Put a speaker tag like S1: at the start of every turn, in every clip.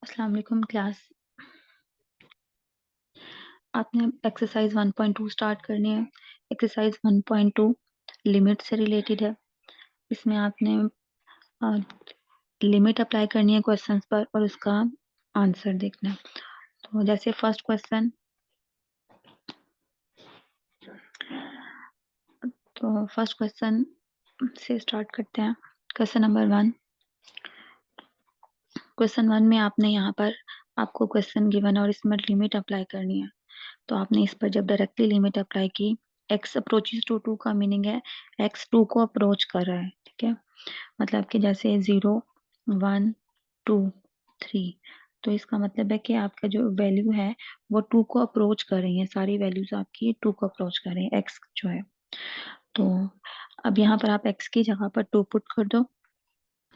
S1: अस्सलाम वालेकुम क्लास। आपने एक्सरसाइज 1.2 स्टार्ट करनी है। एक्सरसाइज 1.2 लिमिट से रिलेटेड है। इसमें आपने लिमिट अप्लाई करनी है क्वेश्चंस पर और उसका आंसर देखना है। तो जैसे फर्स्ट क्वेश्चन, तो फर्स्ट क्वेश्चन से स्टार्ट करते हैं। Question number 1। क्वेश्चन 1 में आपने यहाँ पर आपको क्वेश्चन गिवन है और इसमें लिमिट अप्लाई करनी है। तो आपने इस पर जब डायरेक्टली लिमिट अप्लाई की, x अप्रोचेस टू 2 का मीनिंग है x 2 को अप्रोच कर रहा है। ठीक है, मतलब कि जैसे 0 1 2 3, तो इसका मतलब है कि आपका जो वैल्यू है वो 2 को अप्रोच कर रही है। सारी वैल्यूज आपकी 2 को अप्रोच कर रही है, x जो है। तो अब यहाँ पर आप x की जगह पर 2 पुट कर दो।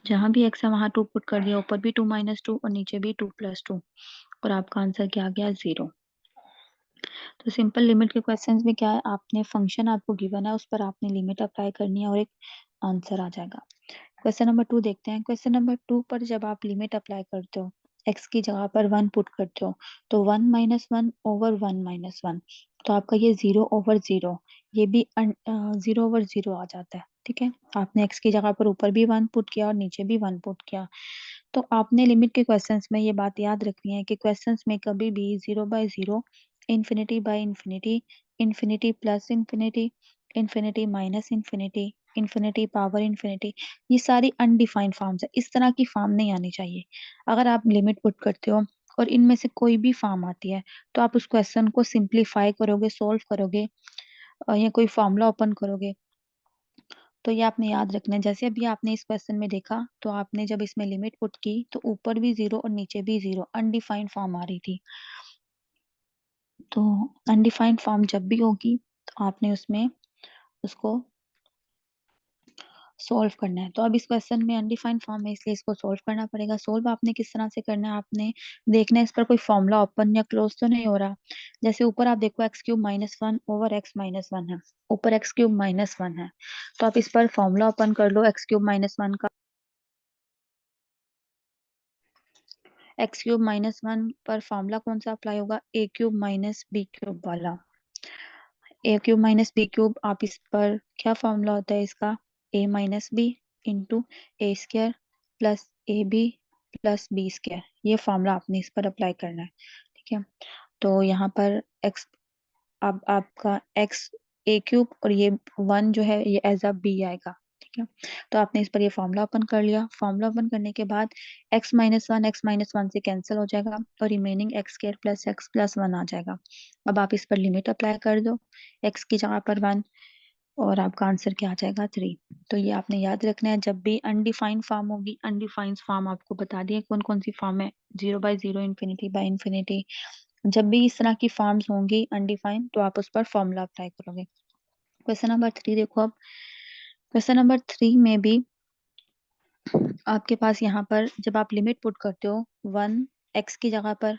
S1: जहां भी x है वहां 2 पुट कर दिया, ऊपर भी 2 - 2 और नीचे भी 2 + 2, और आपका आंसर क्या आ गया? 0। तो सिंपल लिमिट के क्वेश्चंस में क्या है, आपने फंक्शन आपको गिवन है उस पर आपने लिमिट अप्लाई करनी है और एक आंसर आ जाएगा। क्वेश्चन नंबर 2 देखते हैं। क्वेश्चन नंबर 2 पर जब आप लिमिट अप्लाई करते हो, x की जगह पर 1 पुट करते हो, तो 1 - 1 ओवर 1 - 1, तो आपका ये 0/0, ये भी 0/0 आ जाता है। ठीक है, आपने x की जगह पर ऊपर भी 1 पुट किया और नीचे भी 1 पुट किया। तो आपने लिमिट के क्वेश्चंस में ये बात याद रखनी है कि क्वेश्चंस में कभी भी 0/0, infinity by infinity, infinity plus infinity, infinity minus infinity, infinity power infinity, ये सारी अनडिफाइंड फॉर्म्स है। इस तरह की फॉर्म नहीं आनी चाहिए। अगर आप लिमिट पुट करते हो और इनमें से कोई भी फॉर्म आती है, तो आप उस क्वेश्चन को सिंप्लीफाई करोगे, सोल्व करोगे, या कोई फॉर्मूला ओपन करोगे, तो ये आपने याद रखना है। जैसे अभी आपने इस क्वेश्चन में देखा, तो आपने जब इसमें लिमिट पुट की तो ऊपर भी 0 और नीचे भी 0, अनडिफाइंड फॉर्म आ रही थी। तो अनडिफाइंड फॉर्म जब भी होगी तो आपने उसमें उसको सोल्व करना है। तो अब इस क्वेश्चन में अनडिफाइंड फॉर्म है, इसलिए इसको सोल्व करना पड़ेगा। सोल्व आपने किस तरह से करना है, आपने देखना है इस पर कोई फॉर्मूला ओपन या क्लोज तो नहीं हो रहा। जैसे ऊपर आप देखो x³ -1 ओवर x - 1 है, ऊपर x³ -1 है, तो आप इस पर फॉर्मूला ओपन कर लो x³ -1 का। x³ -1 पर फॉर्मूला कौन सा अप्लाई होगा? a³ - b³ वाला। a³ - b³ आप इस पर क्या फॉर्मूला होता है इसका? a - b into a² plus ab plus b², ये फॉर्मूला आपने इस पर अप्लाई करना है। ठीक है, तो यहाँ पर x, अब आपका x a³ और ये 1 जो है ये एज अ b आएगा। ठीक है, तो आपने इस पर ये फॉर्मूला ओपन कर लिया। फॉर्मूला ओपन करने के बाद x - 1 x - 1 से कैंसिल हो जाएगा और remaining x² plus x plus 1 आ जाएगा। अब आप इस पर लिमिट अप्लाई कर दो, x की जगह पर 1, और आपका आंसर क्या आ जाएगा? 3। तो ये आपने याद रखना है, जब भी अनडिफाइंड फॉर्म होगी, अनडिफाइंड फॉर्म आपको बता दिए कौन कौन सी फॉर्म है, 0/0, इंफिनिटी बाय इंफिनिटी, जब भी इस तरह की फॉर्म्स होंगी अनडिफाइंड, तो आप उस पर फॉर्मूला अप्लाई करोगे। क्वेश्चन नंबर 3 देखो। अब क्वेश्चन नंबर 3 में भी आपके पास यहाँ पर जब आप लिमिट पुट करते हो 1 x की जगह पर,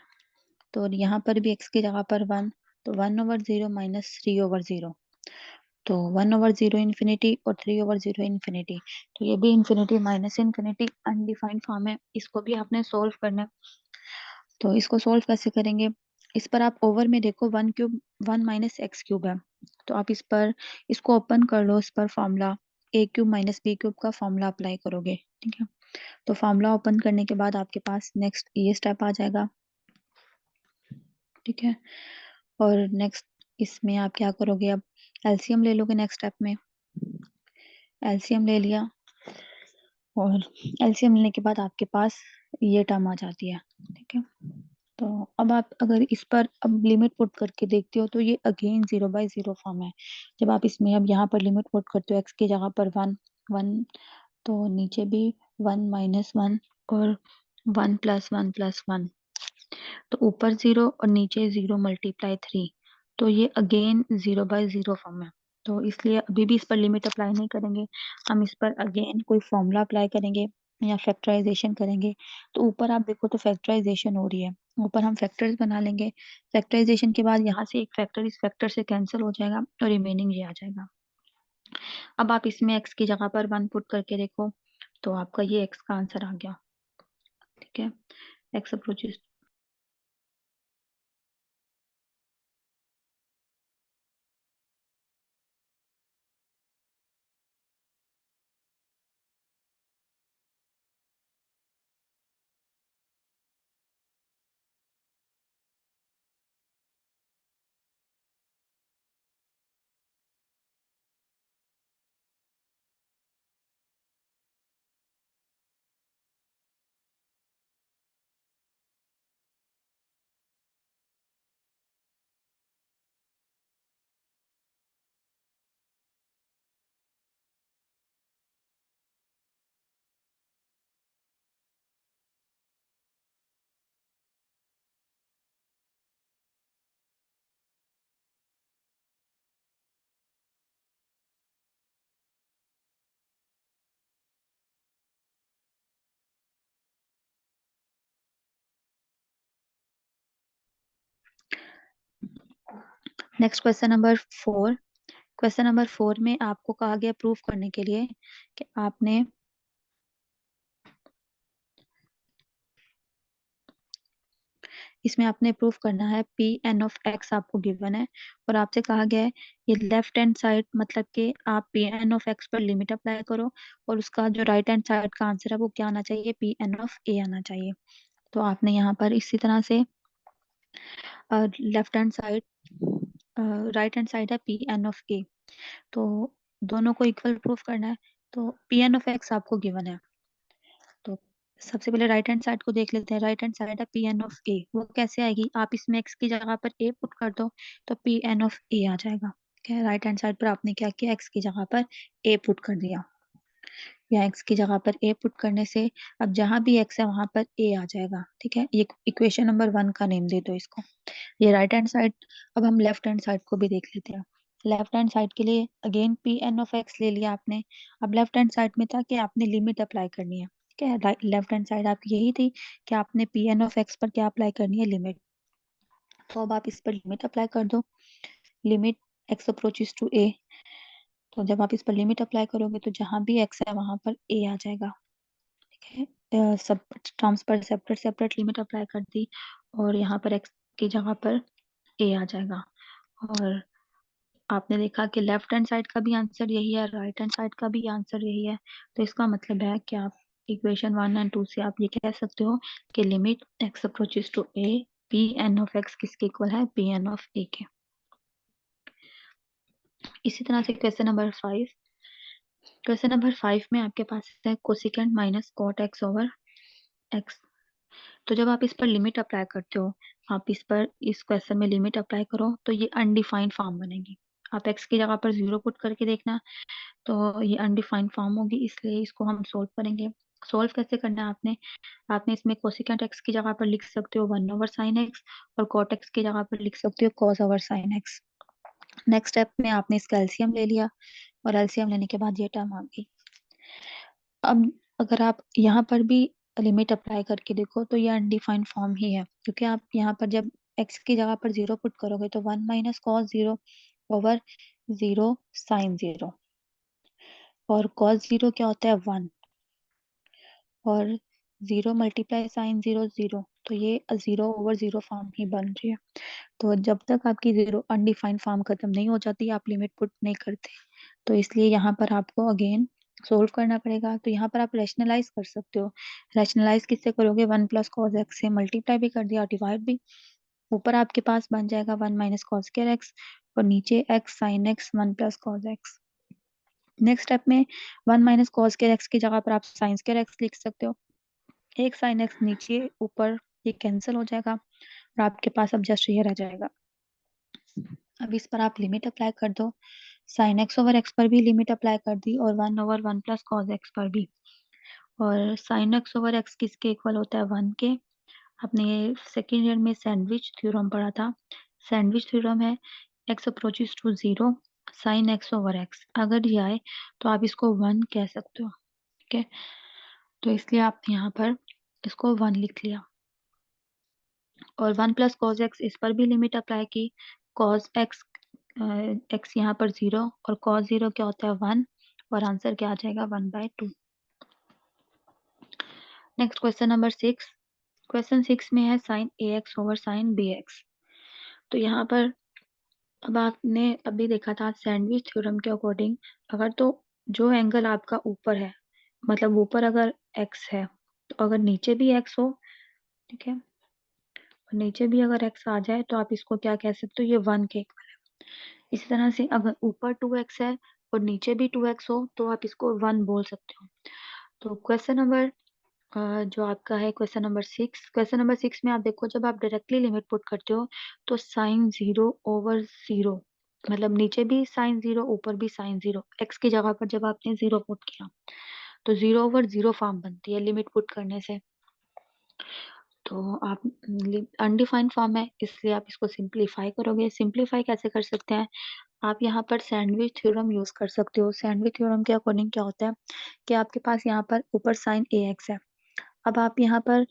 S1: तो यहाँ पर भी x की जगह पर 1, तो 1/0 माइनस 3/0, तो 1/0 इंफिनिटी और 3/0 इंफिनिटी, तो ये भी infinity minus infinity undefined form है, इसको भी आपने सोल्व करना है। तो इसको सोल्व कैसे करेंगे? इस पर आप ओवर में देखो 1³ x³ है, तो आप इस पर इसको ओपन कर लो, इस पर फॉर्मूला a³ - b³ का फॉर्मूला अप्लाई करोगे। ठीक है, तो फॉर्मूला ओपन करने के बाद आपके पास नेक्स्ट ये स्टेप आ जाएगा। ठीक है, और नेक्स्ट इसमें आप क्या करोगे? अब एलसीएम ले लोगे नेक्स्ट स्टेप में। एलसीएम ले लिया, और एलसीएम लेने के बाद आपके पास ये टर्म आ जाती है। ठीक है, तो अब आप अगर इस पर अब लिमिट पुट करके देखते हो, तो ये अगेन 0/0 फॉर्म है। जब आप इसमें अब यहाँ पर लिमिट पुट करते हो x की जगह पर 1 1, तो नीचे भी 1 - 1 और 1 + 1 + 1, तो ऊपर 0 और नीचे 0 × 3, तो ये अगेन 0/0 फॉर्म है। तो इसलिए अभी भी इस पर लिमिट अप्लाई नहीं करेंगे, हम इस पर अगेन कोई फॉर्मूला अप्लाई करेंगे या फैक्टराइजेशन करेंगे। तो ऊपर आप देखो तो फैक्टराइजेशन हो रही है, ऊपर हम फैक्टर्स बना लेंगे। फैक्टराइजेशन के बाद यहाँ से एक फैक्टर इस फैक्टर से कैंसिल हो जाएगा और रिमेनिंग ये आ जाएगा। अब आप इसमें x की जगह पर 1 पुट करके देखो, तो आपका ये x का आंसर आ गया। ठीक है, x approaches. Next question number 4। Question number 4 में आपको कहा गया प्रूफ करने के लिए कि आपने इसमें आपने प्रूफ करना है पी एन ऑफ एक्स आपको गिवन है और आपसे कहा गया है ये लेफ्ट हैंड साइड मतलब कि आप पी एन ऑफ एक्स पर लिमिट अप्लाई करो और उसका जो राइट हैंड साइड का आंसर है वो क्या आना चाहिए, पी एन ऑफ ए आना चाहिए। तो आपने यहाँ पर इसी तरह से left hand side right hand side है पी एन ऑफ ए, तो दोनों को इक्वल प्रूफ करना है। तो पी एन ऑफ एक्स आपको गिवन है, तो सबसे पहले राइट हैंड साइड को देख लेते हैं। राइट हैंड साइड है पी एन ऑफ ए, वो कैसे आएगी, आप इसमें एक्स की जगह पर ए पुट कर दो तो पी एन ऑफ ए आ जाएगा। ठीक है, राइट हैंड साइड पर आपने क्या किया, एक्स की जगह पर ए पुट कर दिया, या एक्स की जगह पर ए पुट करने से अब जहां भी एक्स है वहां पर ए आ जाएगा। ठीक है, ये इक्वेशन नंबर 1 का नेम दे दो इसको, ये राइट हैंड साइड। अब हम लेफ्ट हैंड साइड को भी देख लेते हैं। लेफ्ट हैंड साइड के लिए again P N of X ले लिया आपने। अब लेफ्ट हैंड साइड में था कि आपने लिमिट अप्लाई करनी है। ठीक है, लेफ्ट हैंड साइड आपकी यही थी कि आपने पी एन ऑफ एक्स पर क्या अप्लाई करनी है, लिमिट। तो अब आप इस पर लिमिट अप्लाई कर दो, लिमिट एक्स अप्रोचेस टू ए। तो जब आप इस पर लिमिट अप्लाई करोगे तो जहां भी एक्स है वहां पर ए आ जाएगा। ठीक है, सब टर्म्स पर सेपरेट सेपरेट लिमिट अप्लाई कर दी और यहाँ पर एक्स की जगह पर ए आ जाएगा। और आपने देखा कि लेफ्ट हैंड साइड का भी आंसर यही है, राइट हैंड साइड का भी आंसर यही है। तो इसका मतलब है कि आप इक्वेशन 1 एंड 2 से आप ये कह सकते हो कि limit X approaches to A P N of X किसके इक्वल है, पी एन ऑफ ए के। इसी तरह से क्वेश्चन नंबर 5 में आपके पास है cosecant minus cot X over X. तो जब आप इस पर लिमिट अप्लाई करते हो, आप इस क्वेश्चन में लिमिट अप्लाई करो तो ये अनडिफाइंड फॉर्म बनेगी। आप एक्स की जगह पर 0 पुट करके देखना, तो ये अनडिफाइंड फॉर्म होगी, इसलिए इसको हम सोल्व करेंगे। सोल्व कैसे करना है आपने, इसमें कोसिकेंट एक्स की जगह पर लिख सकते हो 1 ओवर साइन एक्स और कॉट एक्स की जगह पर लिख सकते हो cos over sine x. Next step में आपने इसका एलसीएम ले लिया और एलसीएम लेने के बाद ये टर्म आ गई। अब अगर आप यहाँ पर भी लिमिट अप्लाई करके देखो तो ये अनडिफाइंड फॉर्म ही है, क्योंकि आप यहाँ पर जब एक्स की जगह पर 0 पुट करोगे तो 1 माइनस कॉस 0 ओवर 0 साइन 0, और कॉस 0 क्या होता है 1, और 0 मल्टीप्लाई साइन 0 0, तो ये 0 ओवर 0 फॉर्म ही बन रही है। तो जब तक आपकी 0 अनडिफाइंड फॉर्म खत्म नहीं हो जाती आप लिमिट पुट नहीं करते, तो इसलिए यहाँ पर आपको अगेन सोल्व करना पड़ेगा। तो यहाँ पर आप रैशनलाइज कर सकते हो, रैशनलाइज किससे करोगे, 1 प्लस कॉस एक्स से मल्टीप्लाई भी कर दिया और डिवाइड भी। ऊपर आपके पास बन जाएगा 1 माइनस कॉस स्क्वायर एक्स और नीचे x sine x 1 plus cos x. Next step में 1 माइनस कॉस स्क्वायर एक्स की जगह पर आप साइन स्क्वायर एक्स लिख सकते हो, एक साइन एक्स नीचे ऊपर ये कैंसिल हो जाएगा और आपके पास अब जस्ट ये रह जाएगा। अब इस पर आप लिमिट अप्लाई कर दो, साइन एक्स ओवर एक्स पर भी लिमिट अप्लाई कर दी और 1 ओवर 1 प्लस कॉस एक्स पर भी। और साइन एक्स ओवर एक्स किसके इक्वल होता है, 1 के। आपने ये सेकेंड ईयर में सैंडविच थ्योरम पढ़ा था, सैंडविच थ्योरम है X approaches to 0 sine X over X, अगर ये आए तो आप इसको 1 कह सकते हो। ठीक है, तो इसलिए आप यहाँ पर इसको 1 लिख लिया और 1 प्लस कॉस एक्स इस पर भी लिमिट अप्लाई की, कॉस एक्स एक्स यहाँ पर 0 और कॉस 0 क्या होता है 1, और आंसर क्या आ जाएगा 1/2। Next question number 6। क्वेश्चन 6 में है sine ax over sine bx। तो यहाँ पर अब आपने अभी देखा था सैंडविच थ्योरम के अकॉर्डिंग, अगर तो जो एंगल आपका ऊपर है, मतलब ऊपर अगर x है, तो अगर नीचे भी x हो, ठीक है, और नीचे भी अगर x आ जाए तो आप इसको क्या कह सकते हो, ये 1 के इक्वल है। इसी तरह से अगर ऊपर 2x है और नीचे भी 2x हो तो आप इसको 1 बोल सकते हो। तो क्वेश्चन नंबर जो आपका है क्वेश्चन नंबर 6 में आप देखो, जब आप डायरेक्टली लिमिट पुट करते हो तो साइन 0/0, मतलब नीचे भी साइन 0 ऊपर भी साइन 0, एक्स की जगह पर जब आपने 0 पुट किया तो 0/0 फॉर्म बनती है लिमिट पुट करने से। तो आप अनडिफाइंड फॉर्म है, इसलिए आप इसको सिंप्लीफाई करोगे। सिंप्लीफाई कैसे कर सकते हैं, आप यहाँ पर सैंडविच थ्योरम यूज कर सकते हो। सैंडविच थ्योरम के अकॉर्डिंग क्या होता है कि आपके पास यहाँ पर ऊपर साइन ax है। अब आप यहाँ पर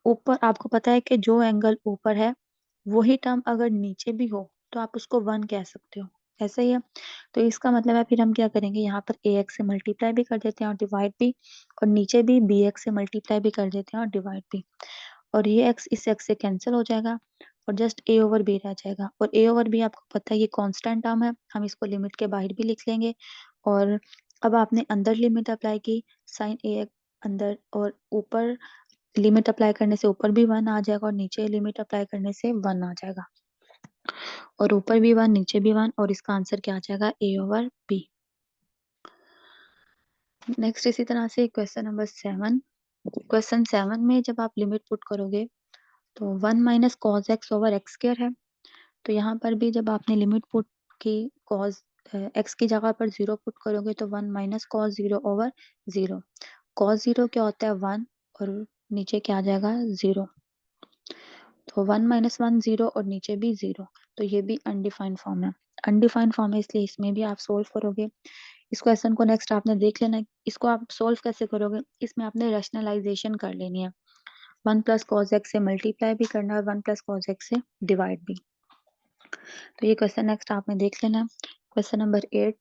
S1: ऊपर आपको पता है कि जो एंगल ऊपर है वही टर्म अगर नीचे भी हो तो आप उसको 1 कह सकते हो, ऐसा ही है। तो इसका मतलब है फिर हम क्या करेंगे, यहाँ पर ax से मल्टीप्लाई भी कर देते हैं और डिवाइड भी, और नीचे भी bx से मल्टीप्लाई भी कर देते हैं और डिवाइड भी, और ये x इस x से कैंसिल हो जाएगा और जस्ट a ओवर b रह जाएगा। और a ओवर b आपको पता है ये कांस्टेंट टर्म है, हम इसको लिमिट के बाहर भी लिख लेंगे। और अब आपने अंदर लिमिट अप्लाई की, साइन a अंदर, और ऊपर लिमिट अप्लाई करने से ऊपर भी 1 आ जाएगा और नीचे लिमिट अप्लाई करने से 1 आ जाएगा, और ऊपर भी 1 नीचे भी 1, और इसका आंसर क्या आ जाएगा, a ओवर b। नेक्स्ट इसी तरह से क्वेश्चन नंबर 7। क्वेश्चन 7 में जब आप लिमिट पुट करोगे तो 1 minus cos x over x square है। तो यहाँ पर भी जब आपने लिमिट पुट की, कॉज एक्स की जगह पर 0 पुट करोगे तो 1 माइनस कॉज 0 ओवर 0। कॉज 0 क्या होता है 1, और नीचे क्या आ जाएगा 0। तो 1 माइनस 1 0 और नीचे भी 0। तो ये भी अनडिफाइंड फॉर्म है। अनडिफाइंड फॉर्म है इसलिए इसमें भी आप सोल्व करोगे। इस क्वेश्चन को नेक्स्ट आपने देख लेना है। इसको आप सोल्व कैसे करोगे, इसमें आपने रैशनलाइजेशन कर लेनी है। 1 प्लस कॉज एक्स से मल्टीप्लाई भी करना है और 1 प्लस कॉज एक्स से डिवाइड भी। तो ये क्वेश्चन नेक्स्ट आपने देख लेना है। Question number 8।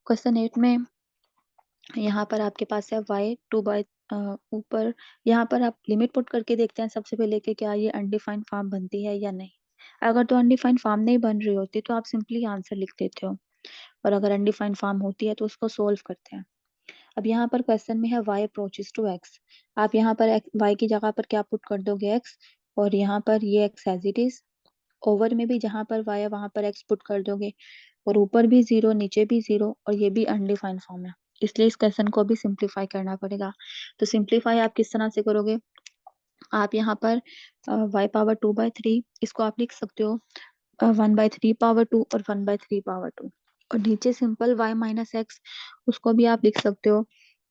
S1: क्वेश्चन 8 में यहाँ पर आपके पास है y 2 बाई ऊपर, यहाँ पर आप लिमिट पुट करके देखते हैं सबसे पहले कि क्या ये अनडिफाइंड फॉर्म बनती है या नहीं। अगर तो अनडिफाइंड फॉर्म नहीं बन रही होती तो आप सिंपली आंसर लिख देते हो, और अगर अनडिफाइंड फॉर्म होती है तो उसको सोल्व करते हैं। अब यहाँ पर क्वेश्चन में है y अप्रोचेस टू x। आप यहाँ पर y की जगह पर क्या पुट कर दोगे, x, और यहाँ पर ये x as it is, over में भी जहां पर y है वहां पर x पुट कर दोगे, और ऊपर भी 0 नीचे भी 0, और ये भी अनडिफाइंड फॉर्म है, इसलिए इस क्वेश्चन को भी सिंप्लीफाई करना पड़ेगा। तो सिंप्लीफाई आप किस तरह से करोगे, आप यहाँ पर y पावर 2/3 इसको आप लिख सकते हो 1/3 पावर 2 और 1/3 पावर 2, और नीचे सिंपल y माइनस एक्स उसको भी आप लिख सकते हो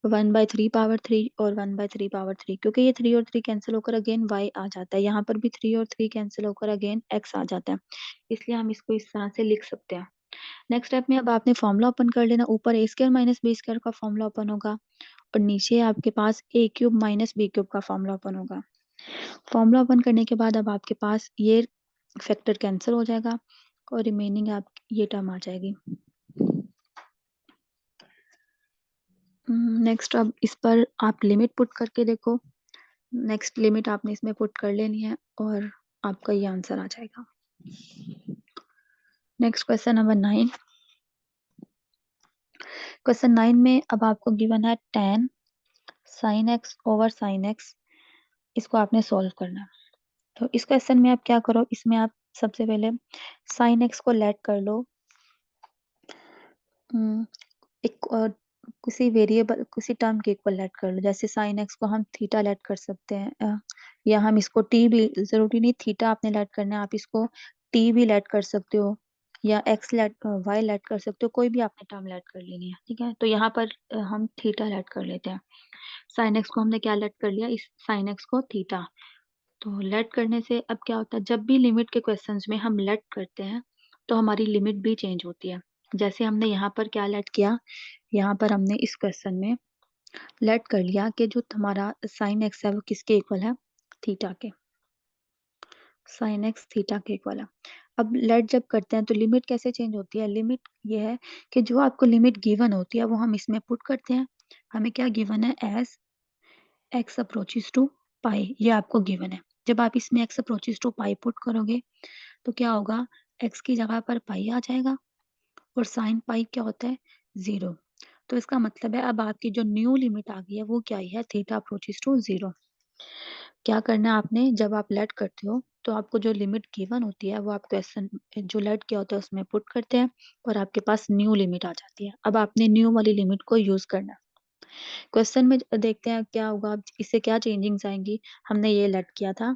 S1: 1/3 पावर 3 और 1/3 पावर 3, क्योंकि ये 3 और 3 कैंसिल होकर अगेन y आ जाता है, यहाँ पर भी 3 और 3 कैंसिल होकर अगेन x आ जाता है, इसलिए हम इसको इस तरह से लिख सकते हैं। नेक्स्ट स्टेप में अब आपने फॉर्मूला ओपन कर लेना, ऊपर a square minus B square का फॉर्मूला ओपन होगा और नीचे आपके पास a cube minus B cube का फॉर्मूला ओपन होगा। फॉर्मूला ओपन करने के बाद अब आपके पास ये फैक्टर कैंसिल हो जाएगा और रिमेनिंग आप ये टर्म आ जाएगी। नेक्स्ट अब इस पर आप लिमिट पुट करके देखो। नेक्स्ट लिमिट आपने इसमें पुट कर लेनी है और आपका ये आंसर आ जाएगा। Next question number 9। क्वेश्चन 9 में अब आपको गिवन है tan sin x over sin x, इसको आपने सॉल्व करना है। तो इस क्वेश्चन में आप क्या करो, इसमें आप सबसे पहले sin x को लेट कर लो एक किसी वेरिएबल किसी टर्म के इक्वल लेट कर लो, जैसे साइन एक्स को हम थीटा लेट कर सकते हैं, या हम इसको टी भी, जरूरी नहीं थीटा आपने लेट करना है, आप इसको टी भी लेट कर सकते हो, या एक्स लेट वाई लेट कर सकते हो, कोई भी आपने टर्म लेट कर लेनी है, ठीक है। तो यहाँ पर हम थीटा लेट कर लेते हैं। साइन एक्स को हमने क्या लेट कर लिया, इस साइन एक्स को थीटा। तो लेट करने से अब क्या होता है, जब भी लिमिट के क्वेश्चंस में हम लेट करते हैं तो हमारी लिमिट भी चेंज होती है। जैसे हमने यहाँ पर क्या लेट किया, यहाँ पर हमने इस क्वेश्चन में लेट कर लिया कि जो हमारा साइन एक्स है वो किसके इक्वल है, थीटा के, साइन एक्स थीटा के इक्वल है। अब लेट जब करते हैं तो लिमिट कैसे चेंज होती है, लिमिट ये है कि जो आपको लिमिट गिवन होती है वो हम इसमें पुट करते हैं। हमें क्या गिवन है, as X approaches to pi, ये आपको गिवन है। जब आप इसमें x approaches to pi put करोगे तो क्या होगा, x की जगह पर पाई आ जाएगा और साइन पाई क्या होता है, 0। तो इसका मतलब है अब आपकी जो न्यू लिमिट आ गई है वो क्या आई है, थीटा अप्रोचेस टू 0। क्या करना है आपने, जब आप लेट करते हो तो आपको जो लिमिट गिवन होती है वो आप क्वेश्चन जो लेट किया होता है उसमें पुट करते हैं और आपके पास न्यू लिमिट आ जाती है। अब आपने न्यू वाली लिमिट को यूज करना है। क्वेश्चन में देखते हैं क्या होगा, अब इससे क्या चेंजिंग्स आएंगी। हमने ये लेट किया था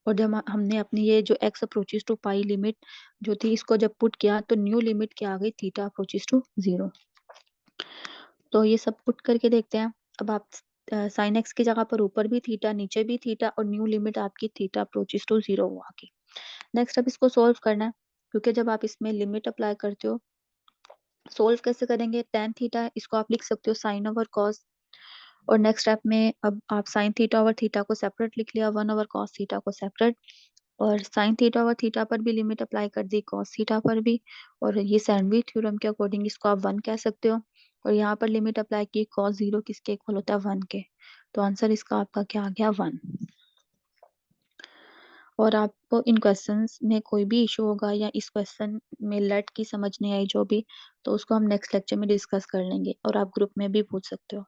S1: और जब हमने अपनी ये जो x approaches to pi limit जो थी इसको जब पुट किया तो न्यू लिमिट क्या आ गई, थीटा अप्रोचेस टू 0। तो ये सब पुट करके देखते हैं। अब आप साइन एक्स की जगह पर ऊपर भी थीटा नीचे भी थीटा और न्यू लिमिट आपकी थीटा अप्रोचेस टू 0 हुआ की। नेक्स्ट अब इसको सोल्व करना है, क्योंकि जब आप इसमें लिमिट अप्लाई करते हो, सोल्व कैसे करेंगे, टेन थीटा इसको आप लिख सकते हो साइन ओवर कॉस। और नेक्स्ट स्टेप में अब आप साइन थीटा ओवर थीटा को सेपरेट लिख लिया, वन ओवर कॉस थीटा को सेपरेट, और साइन थीटा ओवर थीटा पर भी लिमिट अप्लाई कर दी, कॉस थीटा पर भी। और ये सैंडविच थ्योरम के अकॉर्डिंग इसको आप वन कह सकते हो। और यहाँ पर लिमिट अप्लाई की, कॉस 0 किसके इक्वल होता है, 1 के। तो आंसर इसका आपका क्या आ गया, 1। और आपको इन क्वेश्चंस में कोई भी इशू होगा या इस क्वेश्चन में लेट की समझ नहीं आई जो भी, तो उसको हम नेक्स्ट लेक्चर में डिस्कस कर लेंगे और आप ग्रुप में भी पूछ सकते हो।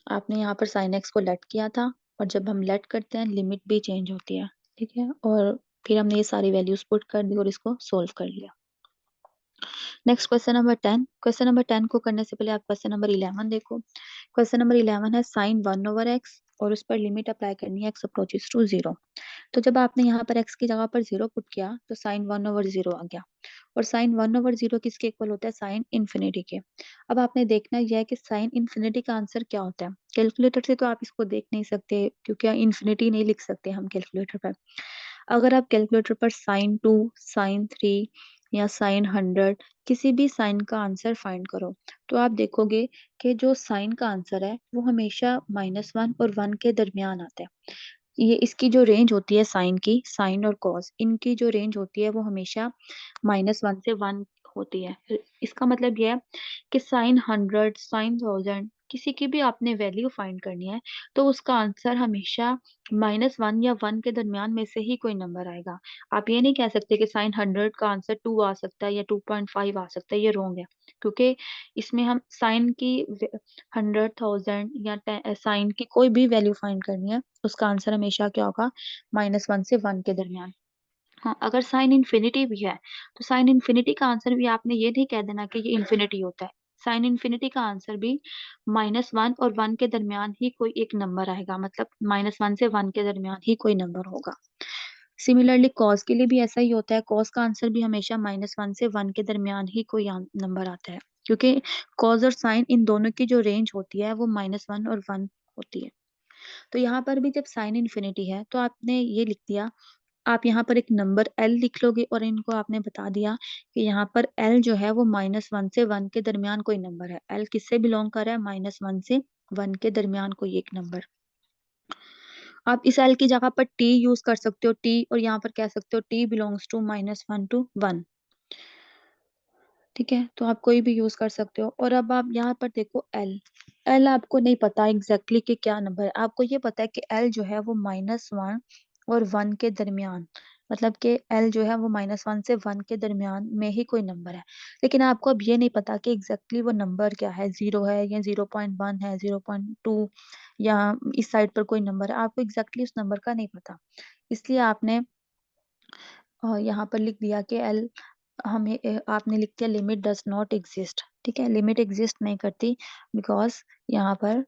S1: आपने यहाँ पर साइन एक्स को लेट किया था और जब हम लेट करते हैं लिमिट भी चेंज होती है, ठीक है। और फिर हमने ये सारी वैल्यूज पुट कर दी और इसको सोल्व कर लिया। Next question number 10। Question number 10 को करने से पहले आप क्वेश्चन नंबर 11 देखो। क्वेश्चन नंबर 11 है साइन 1 ओवर एक्स और उस पर लिमिट अप्लाई करनी है एक्स अप्रोचेस टू 0। तो जब आपने यहाँ पर x की जगह पर 0 पुट किया तो साइन 1 ओवर 0 आ गया। और साइन 1 ओवर 0 किसके इक्वल होता है, साइन इन्फिनिटी के। अब आपने देखना यह है कि साइन इन्फिनिटी का आंसर क्या होता है। कैलकुलेटर से तो आप इसको देख नहीं सकते क्योंकि इन्फिनिटी नहीं लिख सकते हम कैलकुलेटर पर। अगर आप कैलकुलेटर पर साइन 2, साइन 3 या साइन 100 किसी भी साइन का आंसर फाइंड करो, तो आप देखोगे कि जो साइन का आंसर है वो हमेशा -1 और 1 के दरमियान आता है। ये इसकी जो रेंज होती है साइन की, साइन और कॉस इनकी जो रेंज होती है वो हमेशा -1 से 1 होती है। इसका मतलब यह है कि साइन 100, साइन 1000 किसी की भी आपने वैल्यू फाइंड करनी है तो उसका आंसर हमेशा -1 या 1 के दरमियान में से ही कोई नंबर आएगा। आप ये नहीं कह सकते कि साइन 100 का आंसर 2 आ सकता है या 2.5 आ सकता है, ये रॉन्ग है। क्योंकि इसमें हम साइन की 100,000 या साइन की कोई भी वैल्यू फाइंड करनी है, उसका आंसर हमेशा क्या होगा, -1 से 1 के दरमियान। हाँ, अगर साइन इन्फिनिटी भी है तो साइन इन्फिनिटी का आंसर भी आपने ये नहीं कह देना कि ये इन्फिनिटी होता है। साइन इन्फिनिटी का आंसर भी -1 और 1 के दरमियान ही कोई एक नंबर आएगा, मतलब -1 से 1 के दरमियान ही कोई नंबर होगा। सिमिलरली कॉस के लिए भी ऐसा ही होता है, कॉस का आंसर भी हमेशा -1 से 1 के दरमियान ही कोई नंबर आता है, क्योंकि कॉस और साइन इन दोनों की जो रेंज होती है वो -1 और 1 होती है। तो यहाँ पर भी जब साइन इन्फिनिटी है तो आपने ये लिख दिया, आप यहाँ पर एक नंबर एल लिख लोगे और इनको आपने बता दिया कि यहाँ पर एल जो है वो -1 से 1 के दरमियान कोई नंबर है। एल किससे बिलोंग कर रहा है, -1 से 1 के दरमियान कोई एक नंबर। आप इस एल की जगह पर टी यूज कर सकते हो, टी, और यहाँ पर कह सकते हो टी बिलोंग्स टू -1 to 1। ठीक है, तो आप कोई भी यूज कर सकते हो। और अब आप यहाँ पर देखो एल, एल आपको नहीं पता एग्जैक्टली कि क्या नंबर है, आपको ये पता है कि एल जो है वो -1 और 1 के दरमियान, मतलब कि एल जो है वो -1 से 1 के दरमियान में ही कोई नंबर है। लेकिन आपको अब ये नहीं पता कि एग्जैक्टली वो नंबर क्या है, 0 है या 0.1 है, 0.2 या इस साइड पर कोई नंबर है, आपको एग्जैक्टली उस नंबर का नहीं पता। इसलिए आपने यहाँ पर लिख दिया कि एल, हमें आपने लिख दिया लिमिट डज नॉट एग्जिस्ट। ठीक है, लिमिट एग्जिस्ट नहीं करती बिकॉज यहाँ पर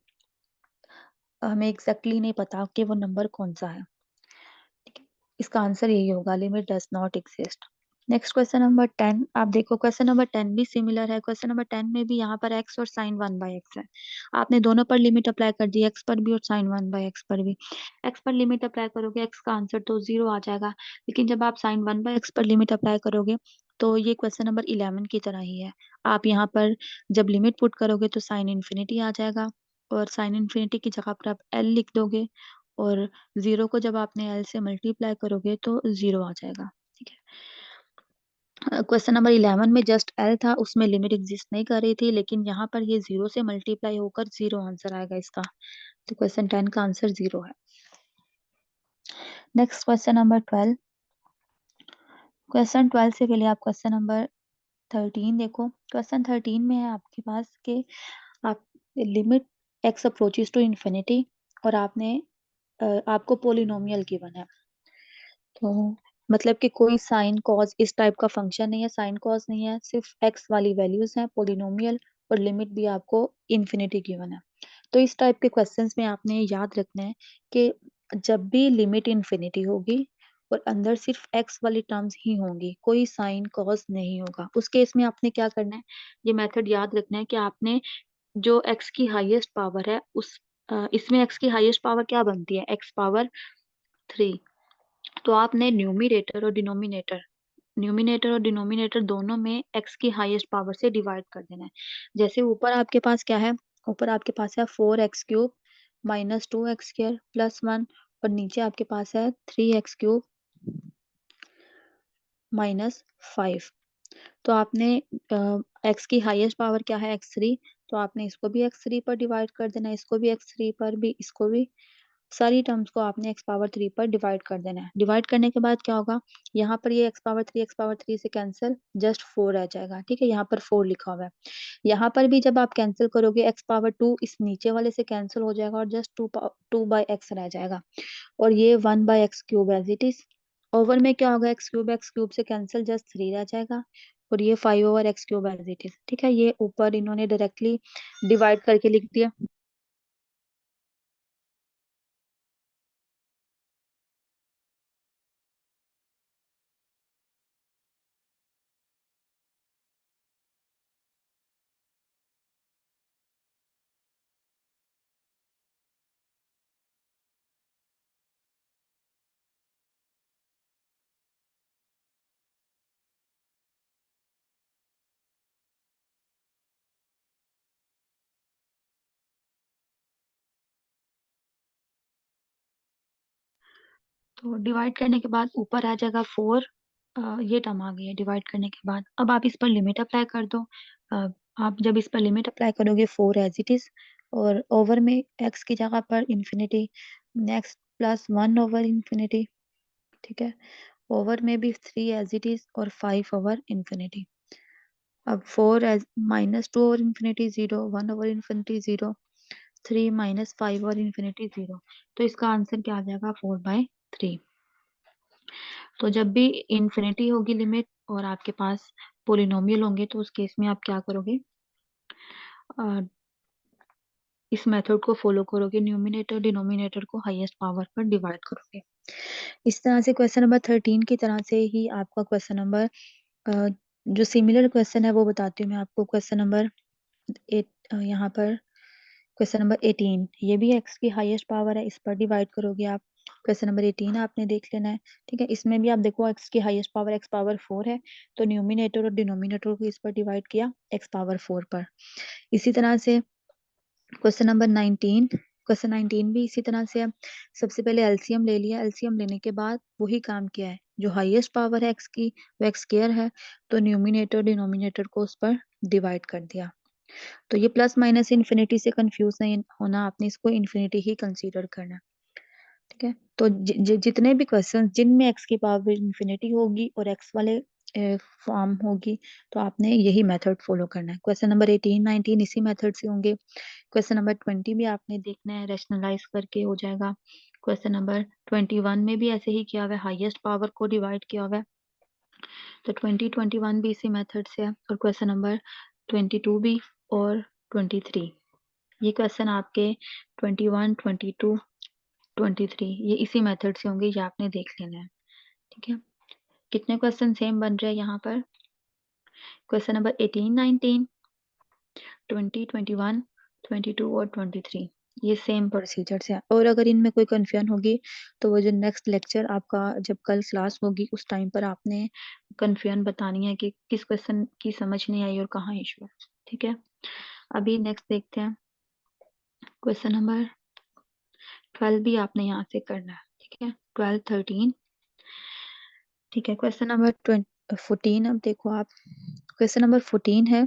S1: हमें एग्जैक्टली नहीं पता कि वो नंबर कौन सा है। ठीक है, इसका आंसर यही होगा, limit does not exist. Next question number 10 आप देखो, क्वेश्चन नंबर 10 भी सिमिलर है। क्वेश्चन नंबर 10 में भी यहाँ पर x और साइन 1/x है। आपने दोनों पर लिमिट अप्लाई कर दी, x पर भी और साइन 1/x पर भी। x पर लिमिट अप्लाई करोगे x का आंसर तो 0 आ जाएगा, लेकिन जब आप साइन 1/x पर लिमिट अप्लाई करोगे तो ये क्वेश्चन नंबर 11 की तरह ही है। आप यहाँ पर जब लिमिट पुट करोगे तो साइन इन्फिनिटी आ जाएगा और साइन इन्फिनिटी की जगह पर आप l लिख दोगे और 0 को जब आपने l से मल्टीप्लाई करोगे तो 0 आ जाएगा। ठीक है, क्वेश्चन नंबर 11 में जस्ट एल था, उसमें लिमिट एग्जिस्ट नहीं कर रही थी, लेकिन यहाँ पर ये 0 से मल्टीप्लाई होकर 0 आंसर आएगा इसका। तो क्वेश्चन 10 का आंसर 0 है। Next question number 12। क्वेश्चन 12 से पहले आप क्वेश्चन नंबर 13 देखो। क्वेश्चन 13 में है आपके पास कि आप limit X approaches to infinity, और आपको पोलिनोमियल गिवन है। तो मतलब कि कोई साइन कॉज इस टाइप का फंक्शन नहीं है, साइन कॉज नहीं है, सिर्फ एक्स वाली वैल्यूज हैं, पोलिनोमियल, और लिमिट भी आपको इन्फिनिटी गिवन है। तो इस टाइप के क्वेश्चंस में आपने याद रखना है कि जब भी लिमिट इन्फिनिटी होगी और अंदर सिर्फ एक्स वाली टर्म्स ही होंगी, कोई साइन कॉज नहीं होगा, उस केस में आपने क्या करना है, ये मेथड याद रखना है कि आपने जो एक्स की हाईएस्ट पावर है इसमें एक्स की हाईएस्ट पावर क्या बनती है, एक्स पावर 3। तो आपने न्यूमिनेटर और डिनोमिनेटर दोनों में एक्स की हाईएस्ट पावर से डिवाइड कर देना है। जैसे ऊपर आपके पास क्या है, ऊपर आपके पास है 4x³ -2x² +1, और नीचे आपके पास है 3x³ -5। तो आपने एक्स की हाईएस्ट पावर क्या है, x3, तो आपने इसको भी x3 पर डिवाइड कर देना है, इसको भी x3 पर भी, इसको भी, सारी टर्म्स को आपने x पावर 3 पर डिवाइड कर देना है। डिवाइड करने के बाद क्या होगा, यहाँ पर ये x पावर 3 से कैंसिल, जस्ट 4 रह जाएगा। ठीक है, यहाँ पर 4 लिखा हुआ है। यहाँ पर भी जब आप कैंसिल करोगे x पावर 2 इस नीचे वाले से कैंसिल हो जाएगा, और जस्ट 2 बाई एक्स रह जाएगा, और ये 1/x³ as it is. Over में क्या होगा, x³ से कैंसिल, जस्ट 3 रह जाएगा, और ये 5/x³ एज इट इज। ठीक है, ये ऊपर इन्होंने डायरेक्टली डिवाइड करके लिख दिया। तो डिवाइड करने के बाद ऊपर आ जाएगा 4। ये टर्म आ गई है डिवाइड करने के बाद। अब आप इस पर लिमिट अप्लाई कर दो। अ, आप जब इस पर लिमिट अप्लाई करोगे 4 एज इट इज, और ओवर में एक्स की जगह पर इंफिनिटी, नेक्स्ट +1/इंफिनिटी। ठीक है, ओवर में भी 3 एज इट इज, और 5/इंफिनिटी। अब 4 एज -2/इंफिनिटी 0, 1/इंफिनिटी 0, 3 -5/इंफिनिटी 0। तो इसका आंसर क्या आ जाएगा, 4/3। तो जब भी इंफिनिटी होगी लिमिट और आपके पास पोलिनोमियल होंगे, तो उस केस में आप क्या करोगे, अ, इस मेथड को फॉलो करोगे, न्यूमिनेटर डिनोमिनेटर को हाईएस्ट पावर पर डिवाइड करोगे। इस तरह से क्वेश्चन नंबर 13 की तरह से ही आपका क्वेश्चन नंबर, जो सिमिलर क्वेश्चन है वो बताती हूँ मैं आपको। क्वेश्चन नंबर 8, यहाँ पर क्वेश्चन नंबर 18, ये भी एक्स की हाईएस्ट पावर है, इस पर डिवाइड करोगे आप। क्वेश्चन नंबर 18 आपने देख लेना है। ठीक है, इसमें भी आप देखो एक्स की हाईएस्ट पावर एक्स पावर 4 है, तो न्यूमिनेटर और डिनोमिनेटर को इस पर डिवाइड किया एक्स पावर 4 पर। इसी तरह से क्वेश्चन नंबर 19, क्वेश्चन 19 भी इसी तरह से है। सबसे पहले एलसीएम ले लिया, एलसीएम लेने के बाद वही काम किया है, जो हाईएस्ट पावर है एक्स की वो एक्स स्क्वायर है, तो न्यूमिनेटर डिनोमिनेटर को उस पर डिवाइड कर दिया। तो ये प्लस माइनस इन्फिनिटी से कंफ्यूज नहीं होना, आपने इसको इन्फिनिटी ही कंसीडर करना। ठीक है, तो जितने भी क्वेश्चन जिनमें एक्स की पावर इन्फिनिटी होगी और एक्स वाले फॉर्म होगी, तो आपने यही मेथड फॉलो करना है। क्वेश्चन नंबर 18 19 इसी मेथड से होंगे। क्वेश्चन नंबर 20 भी आपने देखना है, रैशनलाइज करके हो जाएगा। क्वेश्चन नंबर 21 में भी ऐसे ही किया हुआ है, हाईएस्ट पावर को डिवाइड किया हुआ है, तो 21 भी इसी मेथड से है। और क्वेश्चन नंबर 22 भी, और 23, ये क्वेश्चन आपके 21 22 23 ये इसी मेथड से होंगे, ये आपने देख लेना है। ठीक है, कितने क्वेश्चन सेम बन रहे हैं यहाँ पर, क्वेश्चन नंबर 18 19 20 21 22 और 23, ये सेम प्रोसीजर से है। और अगर इनमें कोई कंफ्यूजन होगी, तो वो जो नेक्स्ट लेक्चर आपका जब कल क्लास होगी उस टाइम पर आपने कंफ्यूजन बतानी है कि किस क्वेश्चन की समझ नहीं आई और कहाँ इशू है। ठीक है, अभी नेक्स्ट देखते हैं, क्वेश्चन नंबर 12 भी आपने यहाँ से करना है। ठीक है, 12 13। ठीक है, क्वेश्चन नंबर 14 अब देखो आप, क्वेश्चन नंबर 14 है।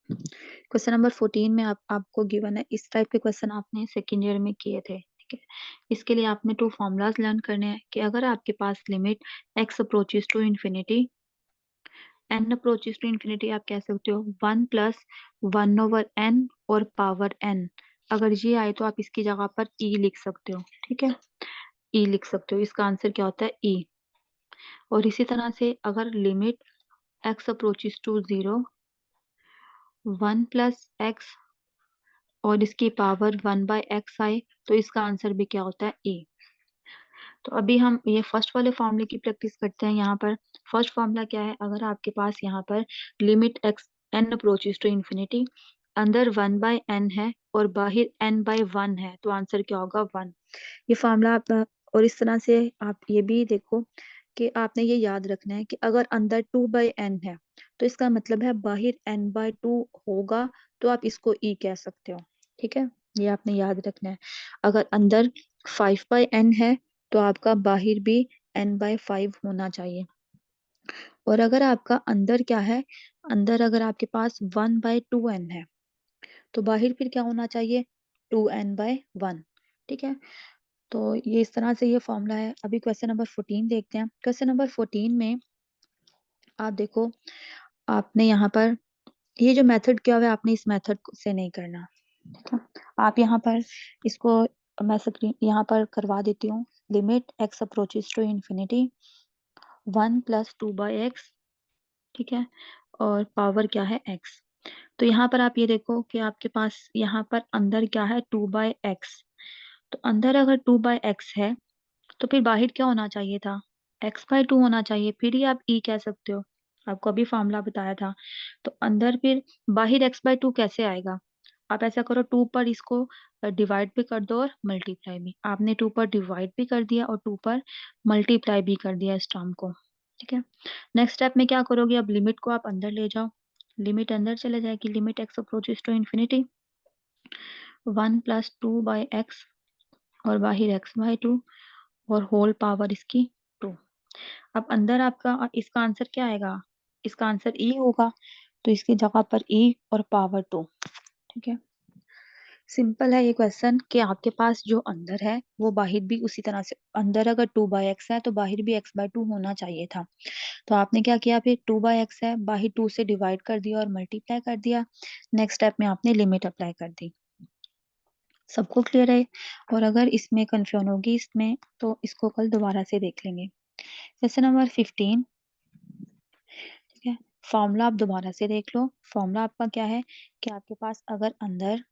S1: क्वेश्चन नंबर 14 में आपको गिवन है, इस टाइप के क्वेश्चन आपने सेकेंड ईयर में किए थे, ठीक है। इसके लिए आपने टू फॉर्मूलाज लर्न करने हैं कि अगर आपके पास limit x approaches to infinity, n approaches to infinity, आप कह सकते हो 1 प्लस 1/n और पावर n, अगर ये आए तो आप इसकी जगह पर e लिख सकते हो, ठीक है। e लिख सकते हो, इसका आंसर क्या होता है e। और इसी तरह से अगर limit x approaches to 0, 1 plus x और इसकी पावर 1/x आए तो इसका आंसर भी क्या होता है ए। तो अभी हम ये फर्स्ट वाले फॉर्मूले की प्रैक्टिस करते हैं। यहाँ पर फर्स्ट फॉर्मूला क्या है, अगर आपके पास यहाँ पर limit X N approaches to infinity, अंदर 1/n है और बाहर n/1 है, तो आंसर क्या होगा 1। ये फॉर्मूला आप और इस तरह से आप ये भी देखो कि आपने ये याद रखना है कि अगर अंदर 2/n है तो इसका मतलब है बाहर n/2 होगा, तो आप इसको e कह सकते हो, ठीक है। ये आपने याद रखना है। अगर अंदर 5/n है तो आपका बाहर भी n/5 होना चाहिए। और अगर आपका अंदर क्या है, अंदर अगर आपके पास 1/2n है तो बाहर फिर क्या होना चाहिए, 2n/1, ठीक है। तो ये इस तरह से ये फॉर्मूला है। अभी क्वेश्चन नंबर 14 देखते हैं। क्वेश्चन नंबर 14 में आप देखो, आपने यहाँ पर ये जो मेथड किया हुआ है, आपने इस मेथड से नहीं करना, ठीक है। आप यहाँ पर इसको, मैं स्क्रीन यहाँ पर करवा देती हूँ। Limit x approaches to infinity 1 plus 2/x, ठीक है, और पावर क्या है x। तो यहाँ पर आप ये देखो कि आपके पास यहाँ पर अंदर क्या है 2/x, तो अंदर अगर 2/x है तो फिर बाहर क्या होना चाहिए था, x/2 होना चाहिए, फिर ही आप e कह सकते हो। आपको अभी फॉर्मूला बताया था। तो अंदर फिर बाहर x/2 कैसे आएगा, आप ऐसा करो 2 पर इसको डिवाइड भी कर दो और मल्टीप्लाई भी। आपने 2 पर डिवाइड भी कर दिया और 2 पर मल्टीप्लाई भी कर दिया इस टर्म को, ठीक है। नेक्स्ट स्टेप में क्या करोगे, अब लिमिट को आप अंदर ले जाओ, लिमिट अंदर चले जाएगी, limit x approaches to infinity 1 plus 2/x और बाहर x/2 और होल पावर इसकी 2। अब अंदर आपका इसका आंसर क्या आएगा, इसका आंसर ई होगा, तो इसकी जगह पर ई और पावर 2, ठीक है। सिंपल है ये क्वेश्चन कि आपके पास जो अंदर है वो बाहर भी उसी तरह से, अंदर अगर 2/x है तो बाहर भी x/2 होना चाहिए था। तो आपने क्या किया, फिर 2/x है, बाहर 2 से डिवाइड कर दिया और मल्टीप्लाई कर दिया। नेक्स्ट स्टेप में आपने लिमिट अप्लाई कर दी। सबको क्लियर है। और अगर इसमें कंफ्यूजन होगी इसमें तो इसको कल दोबारा से देख लेंगे। क्वेश्चन नंबर 15, ठीक है। फॉर्मूला आप दोबारा से देख लो। फॉर्मूला आपका क्या है कि आपके पास अगर अंदर,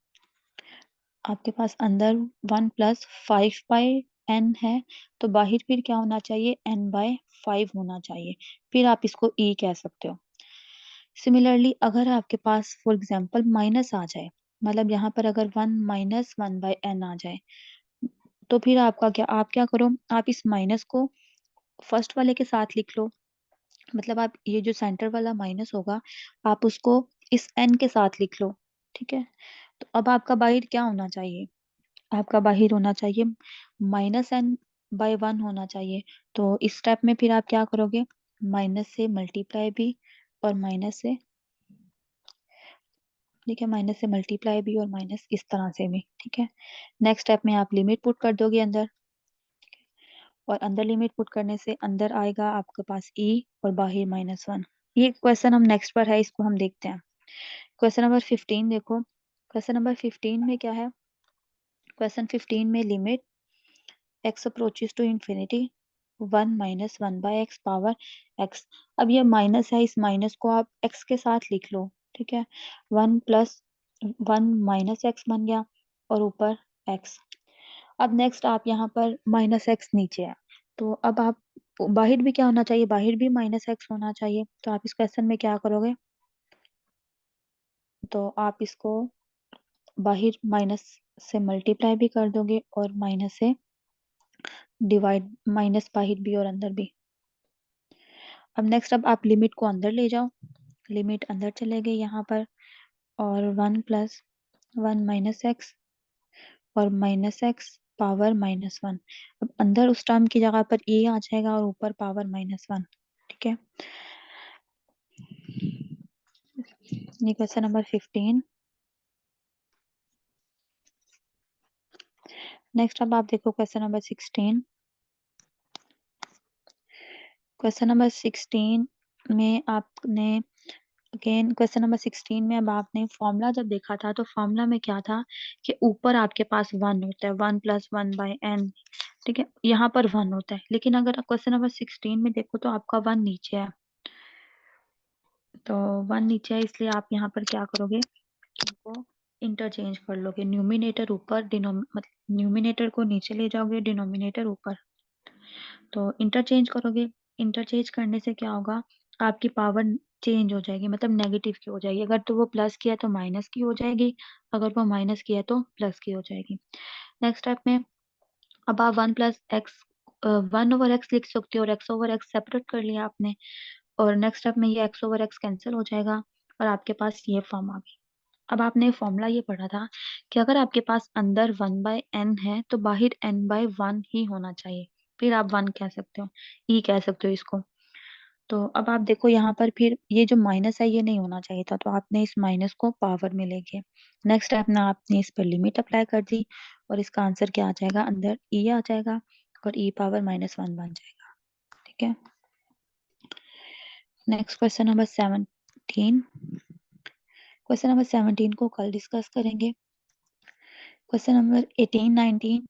S1: आपके पास अंदर 1 प्लस 5/n है तो बाहर फिर क्या होना चाहिए, n/5 होना चाहिए, फिर आप इसको e कह सकते हो। सिमिलरली अगर आपके पास फॉर एग्जांपल माइनस आ जाए, मतलब यहाँ पर अगर 1 माइनस 1/n आ जाए, तो फिर आपका क्या, आप क्या करो, आप इस माइनस को फर्स्ट वाले के साथ लिख लो। मतलब आप ये जो सेंटर वाला माइनस होगा आप उसको इस n के साथ लिख लो, ठीक है। तो अब आपका बाहर क्या होना चाहिए, आपका बाहर होना चाहिए -n/1 होना चाहिए। तो इस स्टेप में फिर आप क्या करोगे, माइनस से मल्टीप्लाई भी और माइनस से, ठीक है, माइनस से मल्टीप्लाई भी और माइनस इस तरह से भी, ठीक है। नेक्स्ट स्टेप में आप लिमिट पुट कर दोगे अंदर, और अंदर लिमिट पुट करने से अंदर आएगा आपके पास e और बाहर -1। ये क्वेश्चन हम नेक्स्ट पर है, इसको हम देखते हैं। क्वेश्चन नंबर 15 देखो। क्वेश्चन नंबर 15 में क्या है, क्वेश्चन 15 में limit x approaches to infinity 1 minus 1/x power x। अब ये माइनस है, इस माइनस को आप x के साथ लिख लो, ठीक है। 1 प्लस 1 माइनस x बन गया और ऊपर x। अब नेक्स्ट आप यहाँ पर -x नीचे है, तो अब आप बाहर भी क्या होना चाहिए, बाहर भी -x होना चाहिए। तो आप इस क्वेश्चन में क्या करोगे, तो आप इसको बाहर माइनस से मल्टीप्लाई भी कर दोगे और माइनस से डिवाइड, माइनस बाहर भी और अंदर भी। अब नेक्स्ट, अब आप लिमिट को अंदर ले जाओ, लिमिट अंदर चले गए यहाँ पर, और 1 प्लस 1 माइनस x और माइनस x पावर -1। अब अंदर उस टर्म की जगह पर ए आ जाएगा और ऊपर पावर -1। ठीक है, ये क्वेश्चन नंबर 15। नेक्स्ट अब आप देखो क्वेश्चन नंबर 16। क्वेश्चन नंबर 16 में आपने अगेन क्वेश्चन नंबर 16 में अब आपने फॉर्मूला जब देखा था तो फॉर्मूला में क्या था कि ऊपर आपके पास 1 होता है, 1+1/n। ठीक है, यहाँ पर 1 होता है, लेकिन अगर क्वेश्चन नंबर 16 में देखो तो आपका 1 नीचे है। तो 1 नीचे है, इसलिए आप यहाँ पर क्या करोगे, इनको इंटरचेंज कर लोगे। न्यूमिनेटर ऊपर, मतलब न्यूमिनेटर को नीचे ले जाओगे, डिनोमिनेटर ऊपर। तो इंटरचेंज करोगे, इंटरचेंज करने से क्या होगा, आपकी पावर चेंज हो जाएगी, मतलब नेगेटिव की हो जाएगी। अगर तो वो प्लस की है तो माइनस की हो जाएगी, अगर वो माइनस की है तो प्लस की हो जाएगी। नेक्स्ट स्टेप में अब आप 1+x 1/x लिख सकते हो और x/x सेपरेट कर लिया आपने। और नेक्स्ट स्टेप में ये x/x कैंसिल हो जाएगा और आपके पास ये फॉर्म आ गई। अब आपने फॉर्मूला ये पढ़ा था कि अगर आपके पास अंदर 1/n है तो बाहर n/1 ही होना चाहिए, फिर आप 1 कह सकते हो, ई कह सकते हो इसको। तो अब आप देखो यहाँ पर फिर ये जो माइनस है ये नहीं होना चाहिए था, तो आपने इस माइनस को पावर में ले गए। नेक्स्ट स्टेप में आपने इस पर लिमिट अप्लाई कर दी और इसका आंसर क्या आ जाएगा, अंदर ई आ जाएगा और ई पावर -1 बन जाएगा। ठीक है, next question number 17। Question number 17 को कल डिस्कस करेंगे। क्वेश्चन नंबर 18, 19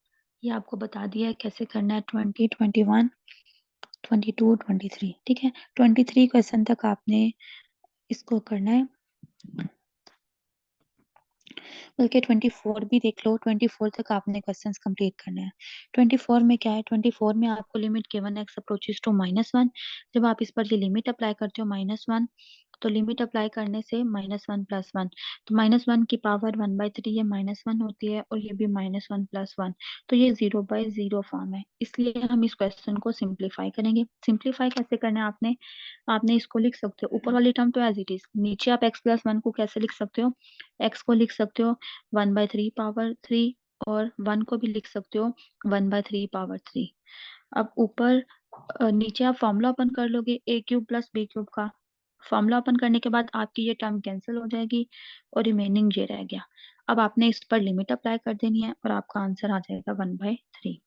S1: ये आपको बता दिया है कैसे करना है। 20, 21, 22, 23। ठीक है, 23 क्वेश्चन तक आपने इसको करना है, बल्कि 24 भी देख लो। 24 तक आपने क्वेश्चंस कंप्लीट करने हैं। 24 में क्या है, 24 में आपको limit given x approaches to -1। जब आप इस पर ये लिमिट अप्लाई करते हो -1, तो लिमिट अप्लाई करने से -1+1, तो -1 की पावर 1/3 ये -1 होती है और ये भी -1+1, तो ये 0/0 फॉर्म है। इसलिए हम इस क्वेश्चन को सिंप्लीफाई करेंगे। सिंप्लीफाई कैसे करना है आपने, आपने इसको लिख सकते हो ऊपर वाली टर्म तो एज इट इज, नीचे आप x+1 को कैसे लिख सकते हो, x को लिख सकते हो 1/3 पावर 3 और 1 को भी लिख सकते हो 1/3 पावर 3। अब ऊपर नीचे आप फॉर्मूला ओपन कर लोगे a³ + b³ का। फॉर्मूला ओपन करने के बाद आपकी ये टर्म कैंसिल हो जाएगी और रिमेनिंग ये रह गया। अब आपने इस पर लिमिट अप्लाई कर देनी है और आपका आंसर आ जाएगा 1/3।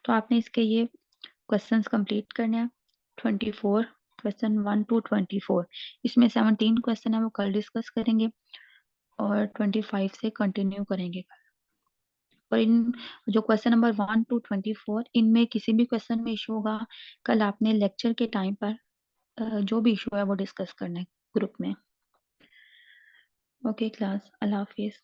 S1: तो आपने इसके ये क्वेश्चंस कंप्लीट करने हैं, 24 क्वेश्चन 1 to 24। इसमें 17 क्वेश्चन है वो कल डिस्कस करेंगे और 25 से कंटिन्यू करेंगे। और इन जो क्वेश्चन नंबर 1 to 24 इनमें किसी भी क्वेश्चन में इशू होगा, कल आपने लेक्चर के टाइम पर जो भी इशू है वो डिस्कस करना है ग्रुप में। ओके क्लास, अल्लाह हाफिज।